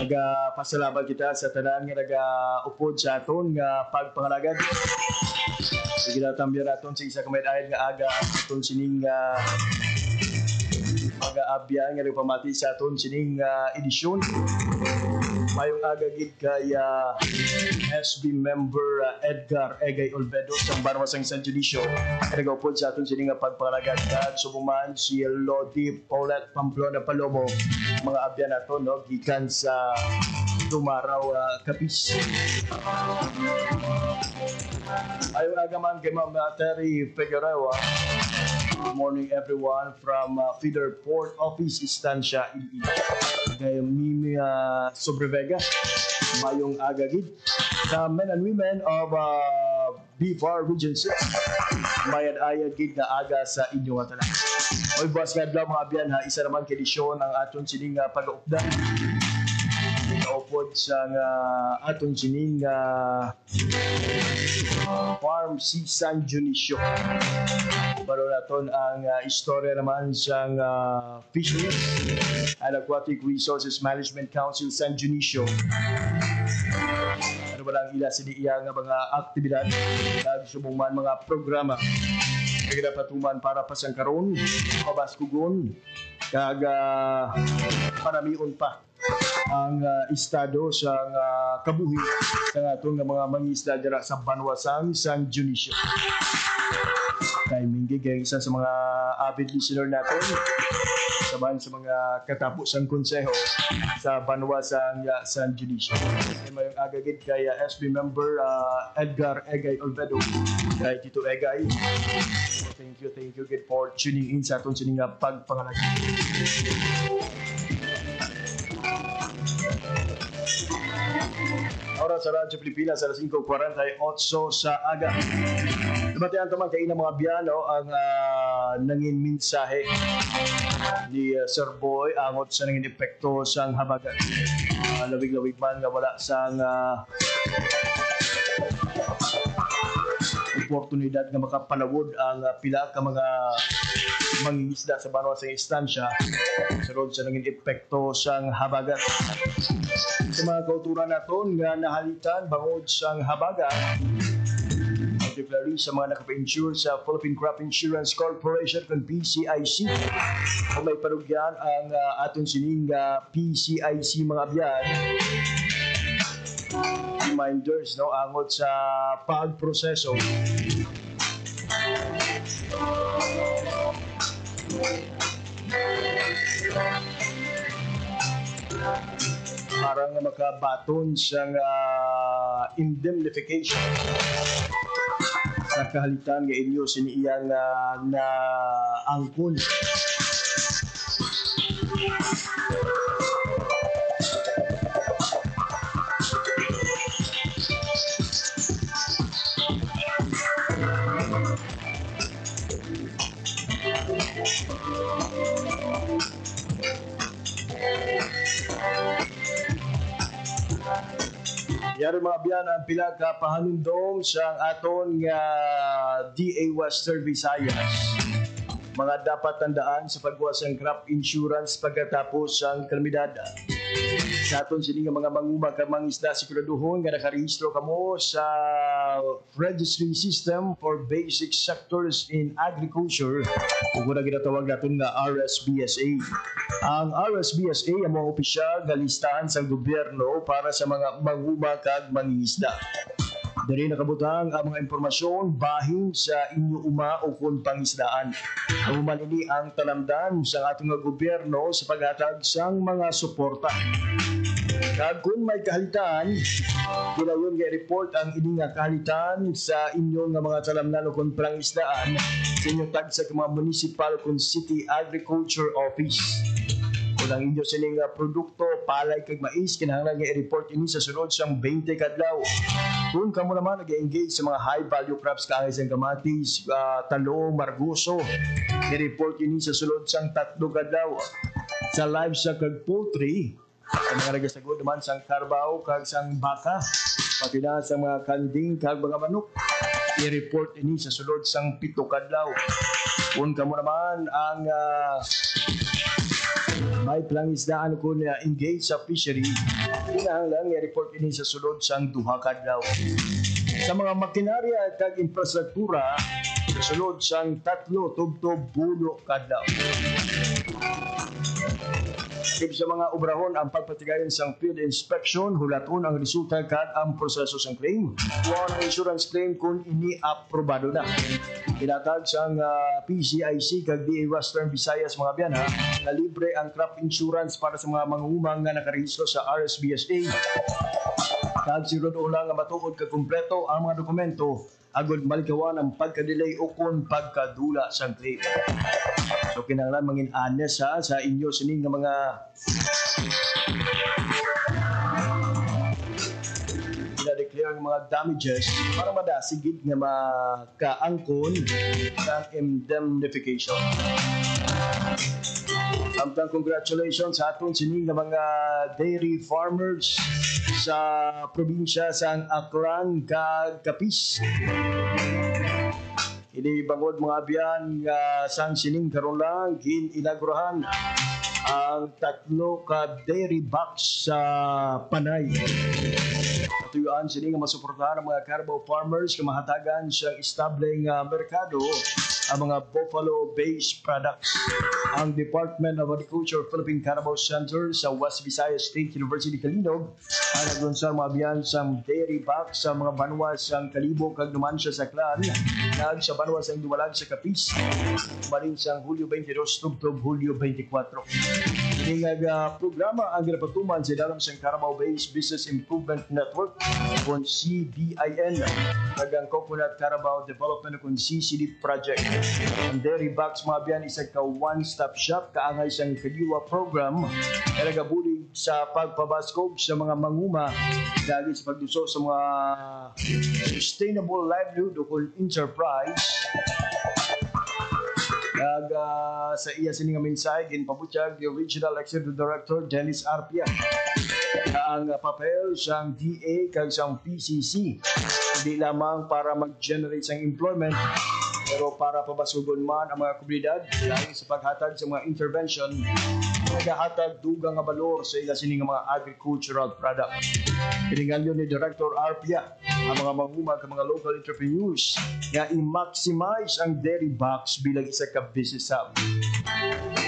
Speaker 3: Nagpasalamat kita sa tanan nga nag-upod sa aton nga pagpangalagad. Ginatambyan naton sa isa kamay dahil nga aga aton sining mag-aabyan nga nagpamati sa aton sining edisyon. Mayong aga gid kay SB member Edgar Egay Olvedo sa Banwasang San Judisio. Nag-upod sa aton sining pagpangalagad at subuman si Lodi Paulette Pamplona Palomo, mga abyan naton no gikan sa Tumaraw Capiz. Ayong aga man kay Ma'am Terry Figueroa. Good morning everyone from Feeder Port Office, Estancia, Iloilo. Kay Mimi Sobrevega, mayong agagid. The men and women of BFAR Region 6, mayad-ayad gid na aga sa inyo nga tanan. Oy boss kadlaw mga abyan ha, isa naman kedisyon ang aton sining pag-update. Naupod sa aton sining Farm si San Dionisio. Baro naton ang istorya naman sa Fisheries and Aquatic Resources Management Council San Dionisio. Ano ba lang ila siniya nga mga aktibidad nagsubong mga programa nagpatuman para pasangkaron, pabaskugon, kag panamion pa ang estado sa kabuhi sa atong mga mangisda dira sa Banwasang San Dionisio. Kay mingi kay isa sa mga avid listener natin sabahan sa mga katapusang konseho sa Banwasang San Dionisio. Kay mayong agagid kay SB member Edgar Egay Olvedo, kay Tito Egay. Thank you good for tuning in sa atong sining pagpangalagad. Oras sa Radyo Pilipinas, alas 5:48 sa aga. Nabatian naman kayo ng mga biyano ang nangin mensahe ni Sir Boy angot sa nangin epekto sa habagat. Lawig-lawig man nga wala sa oportunidad nga makapanawod ang pila ka mga mangingisda sa Banwasang Estancia sunod sa nangin epekto sa habagat. Sa mga kauturan naton nga nahalitan bangod sa habagat, particularly sa mga nakapa-insure sa Philippine Crop Insurance Corporation kung PCIC, kung may panugyan ang aton sining PCIC mga abyan, reminders no angot sa pagproseso para nga makabaton sa indemnification sa kahalitan nga inyo siniyang na angkon. Yari mga biyan ang pila ka pahanundong sa aton nga DA Western Visayas. Mga dapat tandaan sa pagbuwas ng crop insurance pagkatapos ang kalamidad. Sa aton sini nga mga manguma kag mangisda siguraduhon nga nakarehistro kamo sa registry system for basic sectors in agriculture ug na ginatawag naton nga RSBSA. Ang RSBSA ang mga opisyal nga listahan sa gobyerno para sa mga manguma kag mangingisda. Diri nakabutang ang mga impormasyon bahin sa inyo uma o kung pangisdaan. Humanili ang talamdan sa atong nga gobyerno sa paghatag sang mga suporta. Kag kung may kahalitan, kinayon nga report ang ini nga kahalitan sa inyong nga mga talamdan o kung pangisdaan sa inyong tag sa mga municipal kung city agriculture office. Kung ang inyo sining produkto, palay kag mais, kinahanglan nga i-report ini sa sunod sang 20 kadlaw. Kung kamo naman nag-engage sa mga high-value crops kaangay sa kamatis, talong, marguso, i-report ini sa sunod sang 3 kadlaw. Sa livestock kag poultry, sa mga nagasagod naman sang karbaw kag sang baka, pati na sa mga kanding kag mga manok, i-report ini sa sunod sang 7 kadlaw. Kung kamo naman ang may plangisdaan ko na engage sa fishery, kinahanglan i-report ini sa sulod sang 2 kadlaw. Sa mga makinarya at infrastruktura, sa sulod sang 3 tubtob 10 kadlaw. Kip sa mga obrahon ang pagpatigayon sang field inspection, hulaton ang resulta kag ang proseso sang claim. Kuha ang insurance claim kung ini-aprobado na. Pinatag sang PCIC kag DA Western Visayas mga biyana na libre ang crop insurance para sa mga mangungumang nga nakarehistro sa RSBSA. Kag siguro lang nga matuod kag kumpleto ang mga dokumento agud malikawan ang pagka-delay o kung pagkadula sang claim. So kinahanglan mangin honest sa inyo sining nga mga declare ng mga damages para madasigid nga makaangkon ng indemnification. Samtang congratulations sa aton sining nga mga dairy farmers sa probinsya sang Aklan kag Capiz. Ini bangod mga biyan nga sang sining karon lang inaugurahan ang 3 ka dairy box sa Panay. Tuyuan sini nga masuportahan ang mga Carabao farmers nga mahatagan sa establing merkado ang mga buffalo-based products. Ang Department of Agriculture Philippine Carabao Center sa West Visayas State University Kalinog ang naglunsad mga biyan sa dairy box sa mga banwas sang Kalibo kag Numancia sa Aklan nag sa banwas ang dumalag sa Capiz marin sang Hulyo 22 tubtob Hulyo 24. Ini nga programa ang ginapatuman sa dalam sang Carabao-based Business Improvement Network kung CBIN kag ang Coconut Carabao Development kung CCD Project. Ang dairy box mga biyan isa ka one-stop shop kaangay sang kaliwa program na nagabulig sa pagpabaskog sa mga manguma dahil sa pagduso sa mga sustainable livelihood o kung enterprise. Kag sa iya sining nga mensahe ginpabutyag the Regional Executive Director Dennis Arpia ang papel sang DA kag sang PCC hindi lamang para mag-generate sang employment pero para pabasugon man ang mga komunidad dahil sa paghatag sa mga intervention nagahatag dugang nga balor sa ila sining mga agricultural product. Piningalyo ni Director Arpia ang mga manguma ka mga local entrepreneurs nga i-maximize ang dairy box bilang isa ka business hub.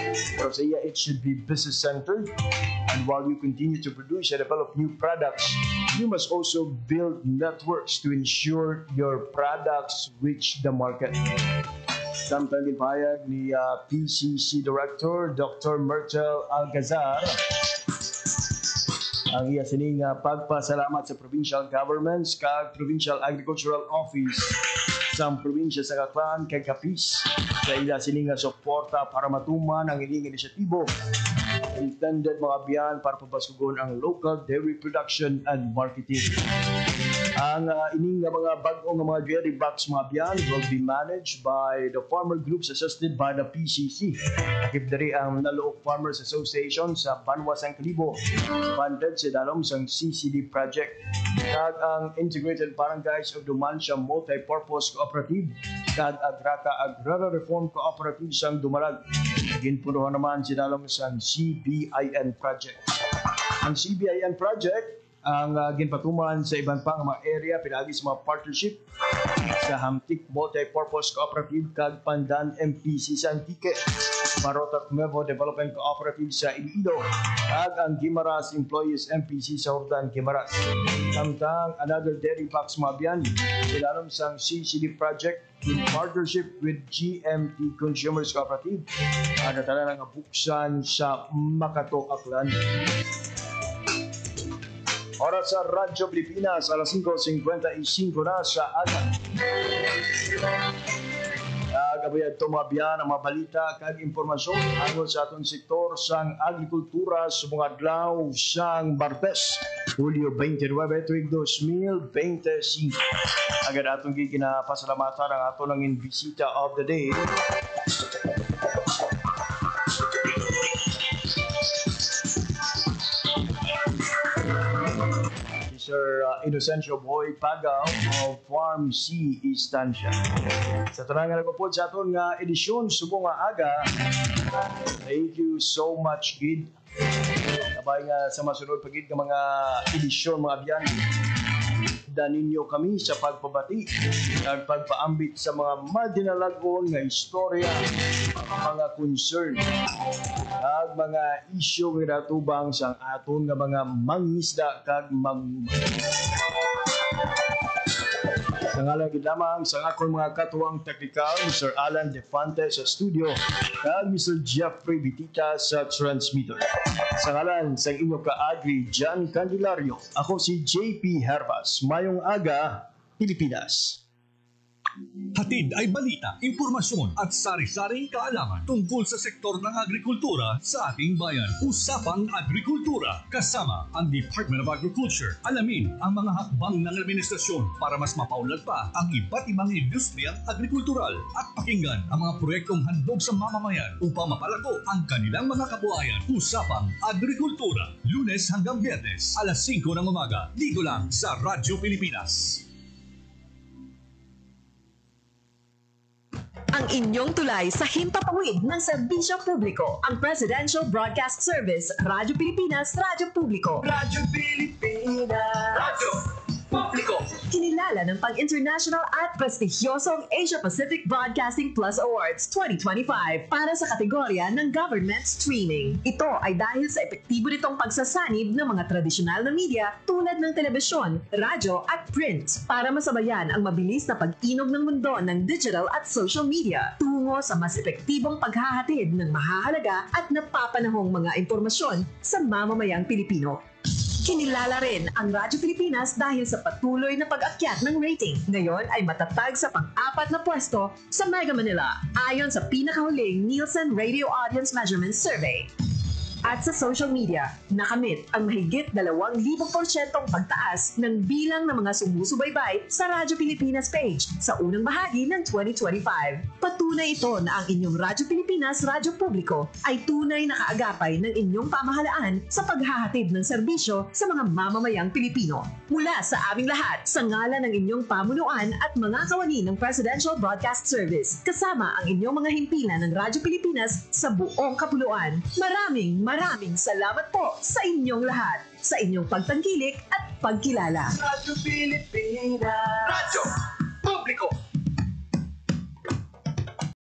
Speaker 3: Pero sa iya, it should be business-centered and while you continue to produce and develop new products, you must also build networks to ensure your products reach the market. Samtang ginpahayag ni PCC Director Dr. Myrtle Alcazar ang iya sining pagpasalamat sa provincial governments kag Provincial Agricultural Office sa probinsya sa Aklan kag Capiz sa ila sining suporta para matuman ang ining inisyatibo intended mga biyan para pabasugon ang local dairy production and marketing. Ang ining mga bag-ong mga dairy box mga biyan will be managed by the farmer groups assisted by the PCC. Akip dari ang Nalook Farmers Association sa Banwas ang Kalibo, funded sa dalom sang CCD project. Kag ang Integrated Barangays of Numancia Multi-Purpose Cooperative kag Agrata Agrara Reform Cooperative sang Dumalag. Ginpunuhan naman si dalom sang CBIN project. Ang CBIN project ang ginpatuman sa ibang pang mga area pinagi sa mga partnership sa Hamtik Multi-Purpose Cooperative kag Pandan MPC sa Antique, Marotac Nuevo Development Cooperative sa Iloilo kag ang Guimaras Employees MPC sa Hordan Guimaras. Samtang another dairy box mabiyan silalom sang CCD project in partnership with GMT Consumers Cooperative ang natala ng buksan sa Makato, Aklan. Oras sa Radyo Pilipinas, alas 5:55 na sa aga. Gabayad tumabiyan ang mga balita kag impormasyon agod sa atong sektor sang agrikultura sa mga adlaw sang Martes, Hulyo 29, tuig 2025. Agad atong ginapasalamatan ang ato ng bisita of the day. Sir Inocencio Boy Pagaw of Farm C Estancia. Sa tanang nga po sa aton nga edisyon subong nga aga. Thank you so much, Gid. Sabay nga sa masunod pagid nga mga edisyon mga biyan. Ninyo kami sa pagpabati at pagpaambit sa mga madinalagon nga istorya, mga concern at mga isyo nga natubang sa aton nga mga mangisda kag sa ngalan lamang sa akong mga katuwang teknikal, Mr. Alan Defante sa studio kag Mr. Jeffrey Bitita sa transmitter. Sa ngalan sa inyong kaagri, John Candelario, ako si JP Herbas. Mayong aga, Pilipinas.
Speaker 4: Hatid ay balita, impormasyon at sari-saring kaalaman tungkol sa sektor ng agrikultura sa ating bayan. Usapang Agrikultura kasama ang Department of Agriculture. Alamin ang mga hakbang ng administrasyon para mas mapaunlad pa ang iba't ibang industriyang agrikultural at pakinggan ang mga proyektong handog sa mamamayan upang mapalago ang kanilang mga kabuhayan. Usapang Agrikultura, Lunes hanggang Biyernes, alas 5 ng umaga, dito lang sa Radyo Pilipinas.
Speaker 7: Ang inyong tulay sa himpapawid ng serbisyo publiko. Ang Presidential Broadcast Service, Radyo Pilipinas, Radyo Publiko.
Speaker 11: Radyo Pilipinas. Radyo Publiko.
Speaker 7: Kinilala ng pang-international at prestigyosong Asia Pacific Broadcasting Plus Awards 2025 para sa kategorya ng Government Streaming. Ito ay dahil sa epektibo nitong pagsasanib ng mga tradisyonal na media tulad ng telebisyon, radyo at print para masabayan ang mabilis na pag-inog ng mundo ng digital at social media tungo sa mas epektibong paghahatid ng mahahalaga at napapanahong mga impormasyon sa mamamayang Pilipino. Kinilala rin ang Radyo Pilipinas dahil sa patuloy na pag-akyat ng rating. Ngayon ay matatag sa pang-4 na pwesto sa Mega Manila ayon sa pinakahuling Nielsen Radio Audience Measurement Survey. At sa social media, nakamit ang mahigit 2,000% pagtaas ng bilang ng mga sumusubaybay sa Radyo Pilipinas page sa unang bahagi ng 2025. Patunay ito na ang inyong Radyo Pilipinas Radyo Publiko ay tunay na kaagapay ng inyong pamahalaan sa paghahatid ng serbisyo sa mga mamamayang Pilipino. Mula sa aming lahat, sa ngalan ng inyong pamunuan at mga kawani ng Presidential Broadcast Service, kasama ang inyong mga himpilan ng Radyo Pilipinas sa buong kapuluan. Maraming salamat po sa inyong lahat, sa inyong pagtangkilik at pagkilala.
Speaker 11: Radyo Pilipinas. Radyo